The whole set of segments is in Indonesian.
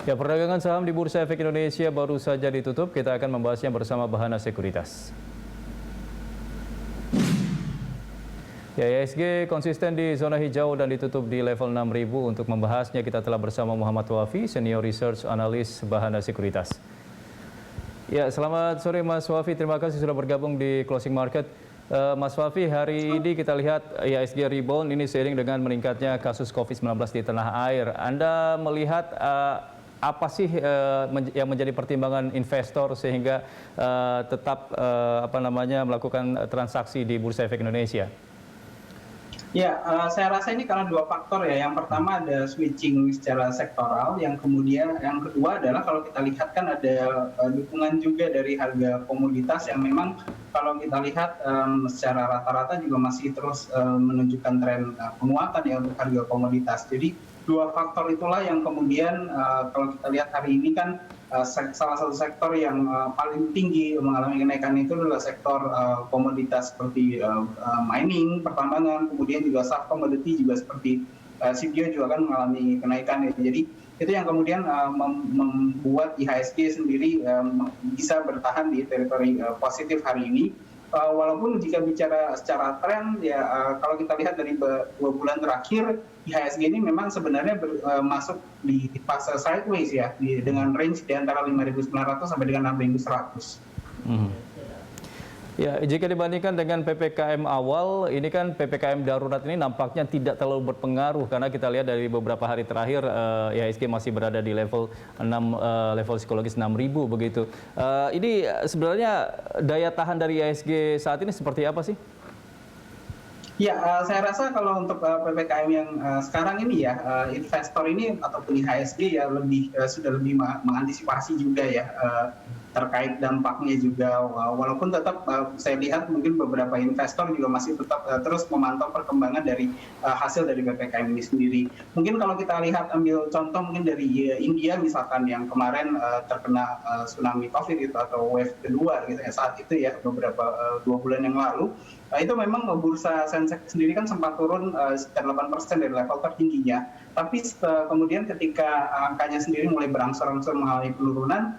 Ya, perdagangan saham di Bursa Efek Indonesia baru saja ditutup. Kita akan membahasnya bersama Bahana Sekuritas. Ya, IHSG konsisten di zona hijau dan ditutup di level 6.000. Untuk membahasnya, kita telah bersama Muhammad Wafi, Senior Research Analyst Bahana Sekuritas. Ya, selamat sore Mas Wafi. Terima kasih sudah bergabung di Closing Market. Mas Wafi, hari ini kita lihat IHSG rebound ini seiring dengan meningkatnya kasus COVID-19 di tanah air. Anda melihat apa sih yang menjadi pertimbangan investor sehingga tetap melakukan transaksi di Bursa Efek Indonesia? Ya, saya rasa ini karena dua faktor ya. Yang pertama ada switching secara sektoral, yang kedua adalah kalau kita lihat kan ada dukungan juga dari harga komoditas yang memang kalau kita lihat secara rata-rata juga masih terus menunjukkan tren penguatan ya untuk harga komoditas. Jadi dua faktor itulah yang kemudian kalau kita lihat hari ini kan salah satu sektor yang paling tinggi mengalami kenaikan itu adalah sektor komoditas seperti mining, pertambangan, kemudian juga sub commodity juga seperti CPO juga kan mengalami kenaikan. Jadi itu yang kemudian membuat IHSG sendiri bisa bertahan di teritori positif hari ini. Walaupun jika bicara secara tren ya kalau kita lihat dari 2 bulan terakhir IHSG ini memang sebenarnya masuk di fase sideways ya dengan range di antara 5.900 sampai dengan 6.100. Ya, jika dibandingkan dengan PPKM awal, ini kan PPKM darurat ini nampaknya tidak terlalu berpengaruh karena kita lihat dari beberapa hari terakhir IHSG masih berada di level 6, level psikologis 6.000 begitu. Ini sebenarnya daya tahan dari IHSG saat ini seperti apa sih? Ya, saya rasa kalau untuk PPKM yang sekarang ini ya, investor ini ataupun IHSG ya sudah lebih mengantisipasi juga ya terkait dampaknya juga. Walaupun tetap saya lihat mungkin beberapa investor juga masih tetap terus memantau perkembangan dari hasil dari PPKM ini sendiri. Mungkin kalau kita lihat ambil contoh mungkin dari India misalkan yang kemarin terkena tsunami COVID itu atau wave kedua gitu ya saat itu ya beberapa 2 bulan yang lalu. Itu memang bursa Sensex sendiri kan sempat turun sekitar 8% dari level tertingginya. Tapi kemudian ketika angkanya sendiri mulai berangsur-angsur mengalami penurunan,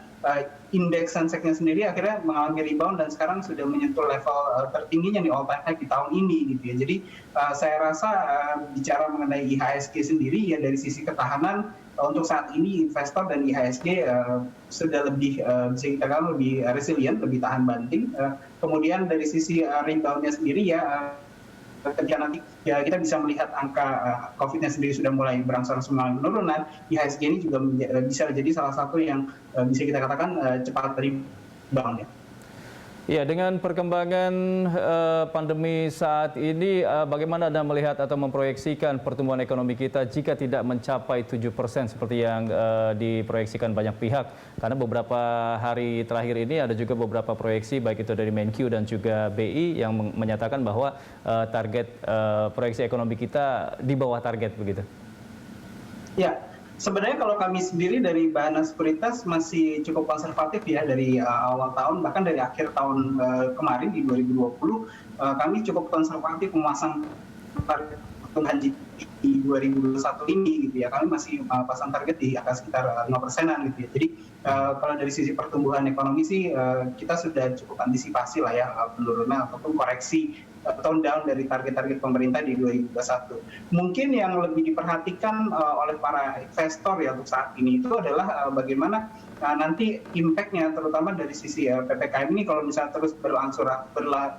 indeks Sensex-nya sendiri akhirnya mengalami rebound dan sekarang sudah menyentuh level tertingginya di all time high di tahun ini gitu ya. Jadi saya rasa bicara mengenai IHSG sendiri ya dari sisi ketahanan untuk saat ini investor dan IHSG sudah lebih bisa kita katakan lebih resilient, lebih tahan banting. Kemudian dari sisi rebound-nya sendiri ya ketika nanti ya kita bisa melihat angka COVID-nya sendiri sudah mulai berangsur-angsur mengalami penurunan, IHSG ini juga bisa jadi salah satu yang bisa kita katakan cepat rebound ya. Ya, dengan perkembangan pandemi saat ini, bagaimana Anda melihat atau memproyeksikan pertumbuhan ekonomi kita jika tidak mencapai 7% seperti yang diproyeksikan banyak pihak? Karena beberapa hari terakhir ini ada juga beberapa proyeksi, baik itu dari Menkyu dan juga BI, yang menyatakan bahwa target proyeksi ekonomi kita di bawah target begitu. Ya. Sebenarnya kalau kami sendiri dari Bahana Sekuritas masih cukup konservatif ya dari awal tahun, bahkan dari akhir tahun kemarin di 2020 kami cukup konservatif memasang target pertumbuhan GDP di 2021 ini gitu ya. Kami masih pasang target di angka sekitar 5%-an gitu ya. Jadi kalau dari sisi pertumbuhan ekonomi sih kita sudah cukup antisipasi lah ya penurunan ataupun koreksi tone down dari target-target pemerintah di 2021. Mungkin yang lebih diperhatikan oleh para investor ya untuk saat ini itu adalah bagaimana nanti impact-nya terutama dari sisi PPKM ini kalau misalnya terus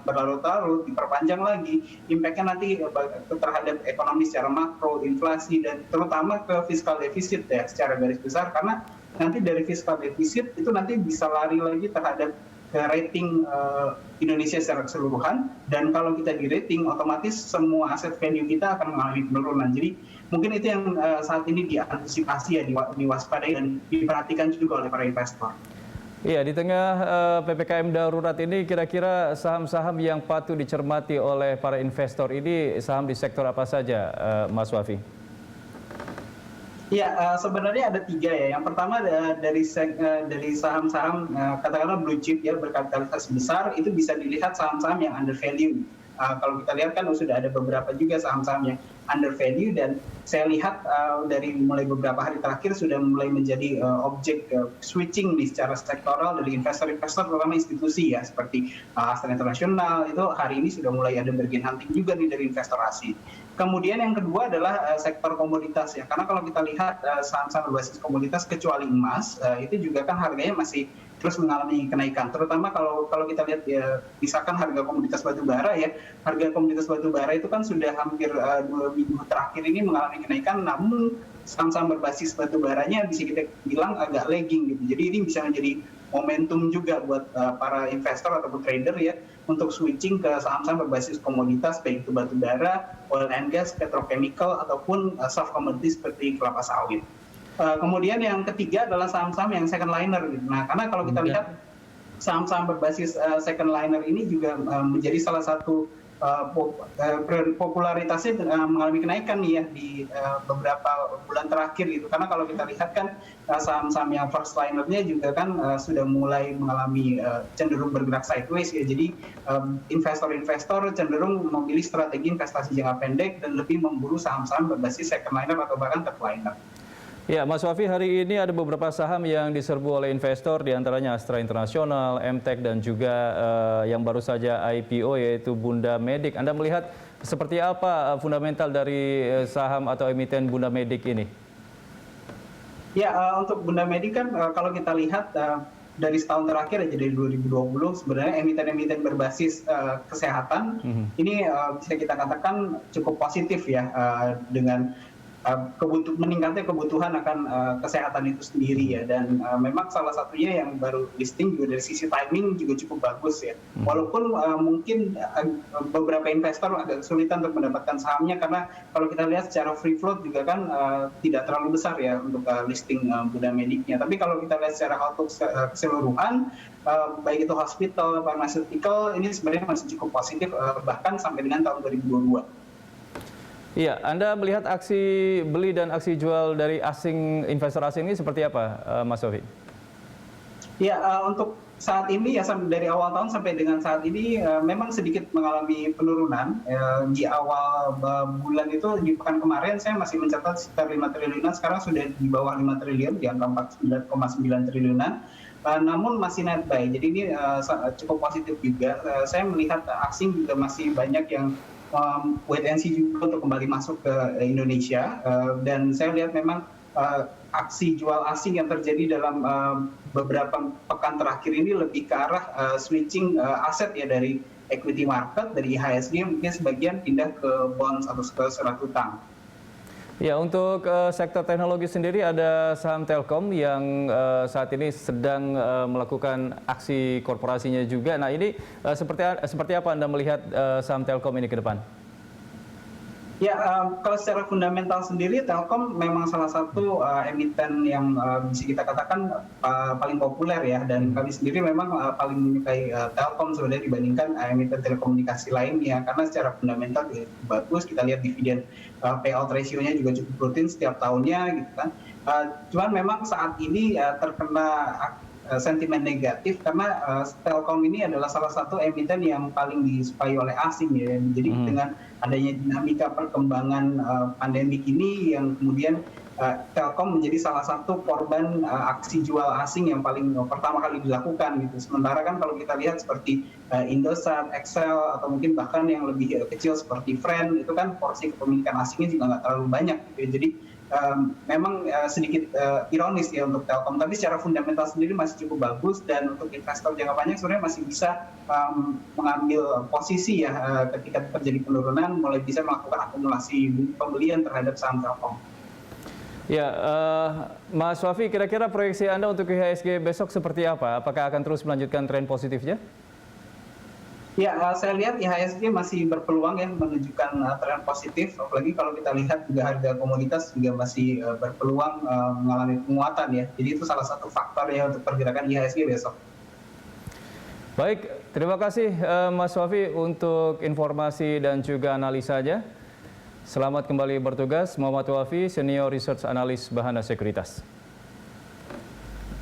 berlarut-larut, diperpanjang lagi, impact-nya nanti terhadap ekonomi secara makro, inflasi, dan terutama ke fiskal defisit ya secara garis besar, karena nanti dari fiskal defisit itu nanti bisa lari lagi terhadap rating Indonesia secara keseluruhan, dan kalau kita di rating otomatis semua aset value kita akan mengalami penurunan. Jadi mungkin itu yang saat ini diantisipasi ya, diwaspadai dan diperhatikan juga oleh para investor. Iya, di tengah PPKM darurat ini kira-kira saham-saham yang patut dicermati oleh para investor ini saham di sektor apa saja, Mas Wafi? Ya, sebenarnya ada 3 ya. Yang pertama dari saham-saham katakanlah blue chip ya, berkapitalisasi besar, itu bisa dilihat saham-saham yang under value. Kalau kita lihat kan sudah ada beberapa juga saham-saham yang under value, dan saya lihat dari mulai beberapa hari terakhir sudah mulai menjadi objek switching nih secara sektoral dari investor-investor terutama institusi ya, seperti Astra International itu hari ini sudah mulai ada bargain hunting juga nih dari investor asing. Kemudian yang kedua adalah sektor komoditas ya, karena kalau kita lihat saham-saham berbasis komoditas kecuali emas itu juga kan harganya masih terus mengalami kenaikan, terutama kalau kita lihat ya, misalkan harga komoditas batu bara ya, harga komoditas batu bara itu kan sudah hampir 2 minggu terakhir ini mengalami kenaikan, namun saham-saham berbasis batu baranya bisa kita bilang agak lagging gitu. Jadi ini bisa menjadi momentum juga buat para investor ataupun trader ya untuk switching ke saham-saham berbasis komoditas, baik itu batu bara, oil and gas, petrochemical ataupun soft commodities seperti kelapa sawit. Kemudian yang ketiga adalah saham-saham yang second liner. Nah, karena kalau kita lihat saham-saham berbasis second liner ini juga menjadi salah satu popularitasnya mengalami kenaikan nih ya di beberapa bulan terakhir gitu. Karena kalau kita lihat kan saham-saham yang first linernya juga kan sudah mulai mengalami cenderung bergerak sideways ya. Jadi investor-investor cenderung memilih strategi investasi jangka pendek dan lebih memburu saham-saham berbasis second liner atau bahkan third liner. Ya, Mas Wafi, hari ini ada beberapa saham yang diserbu oleh investor, diantaranya Astra International, MTEK, dan juga yang baru saja IPO yaitu Bunda Medik. Anda melihat seperti apa fundamental dari saham atau emiten Bunda Medik ini? Ya, untuk Bunda Medik kan kalau kita lihat dari setahun terakhir aja dari 2020 sebenarnya emiten-emiten berbasis kesehatan ini bisa kita katakan cukup positif ya dengan meningkatnya kebutuhan akan kesehatan itu sendiri ya, dan memang salah satunya yang baru listing juga dari sisi timing juga cukup bagus ya, walaupun mungkin beberapa investor agak kesulitan untuk mendapatkan sahamnya karena kalau kita lihat secara free float juga kan tidak terlalu besar ya untuk listing Bunda Mediknya, tapi kalau kita lihat secara outlook keseluruhan baik itu hospital, pharmaceutical ini sebenarnya masih cukup positif bahkan sampai dengan tahun 2022. Iya, Anda melihat aksi beli dan aksi jual dari investor asing ini seperti apa, Mas Wafi? Ya, untuk saat ini ya dari awal tahun sampai dengan saat ini memang sedikit mengalami penurunan. Di awal bulan itu di pekan kemarin saya masih mencatat sekitar 5 triliunan, sekarang sudah di bawah 5 triliun, di angka 49,9 triliunan. Namun masih net buy, jadi ini cukup positif juga. Saya melihat asing juga masih banyak yang wait and see juga untuk kembali masuk ke Indonesia, dan saya lihat memang aksi jual asing yang terjadi dalam beberapa pekan terakhir ini lebih ke arah switching aset ya dari equity market, dari IHSG mungkin sebagian pindah ke bonds atau ke surat utang. Ya, untuk sektor teknologi sendiri ada saham Telkom yang saat ini sedang melakukan aksi korporasinya juga. Nah, ini seperti apa Anda melihat saham Telkom ini ke depan? Ya, kalau secara fundamental sendiri Telkom memang salah satu emiten yang bisa kita katakan paling populer ya, dan kami sendiri memang paling menyukai Telkom sebenarnya dibandingkan emiten telekomunikasi lainnya karena secara fundamental juga bagus. Kita lihat dividen payout ratio-nya juga cukup rutin setiap tahunnya gitu kan. Cuman memang saat ini terkena sentimen negatif karena Telkom ini adalah salah satu emiten yang paling disukai oleh asing ya. Jadi dengan adanya dinamika perkembangan pandemik ini yang kemudian Telkom menjadi salah satu korban aksi jual asing yang paling pertama kali dilakukan gitu. Sementara kan kalau kita lihat seperti Indosat, Excel atau mungkin bahkan yang lebih kecil seperti Friend itu kan porsi kepemilikan asingnya juga nggak terlalu banyak gitu. Jadi memang sedikit ironis ya untuk Telkom, tapi secara fundamental sendiri masih cukup bagus, dan untuk investor jangka panjang sebenarnya masih bisa mengambil posisi ya ketika terjadi penurunan, mulai bisa melakukan akumulasi pembelian terhadap saham Telkom. Ya, Mas Wafi, kira-kira proyeksi Anda untuk IHSG besok seperti apa? Apakah akan terus melanjutkan tren positifnya? Ya, saya lihat IHSG masih berpeluang ya menunjukkan tren positif, apalagi kalau kita lihat juga harga komoditas juga masih berpeluang mengalami penguatan ya. Jadi itu salah satu faktor ya untuk pergerakan IHSG besok. Baik, terima kasih Mas Wafi untuk informasi dan juga analisanya. Selamat kembali bertugas, Muhammad Wafi, Senior Research Analis Bahana Sekuritas.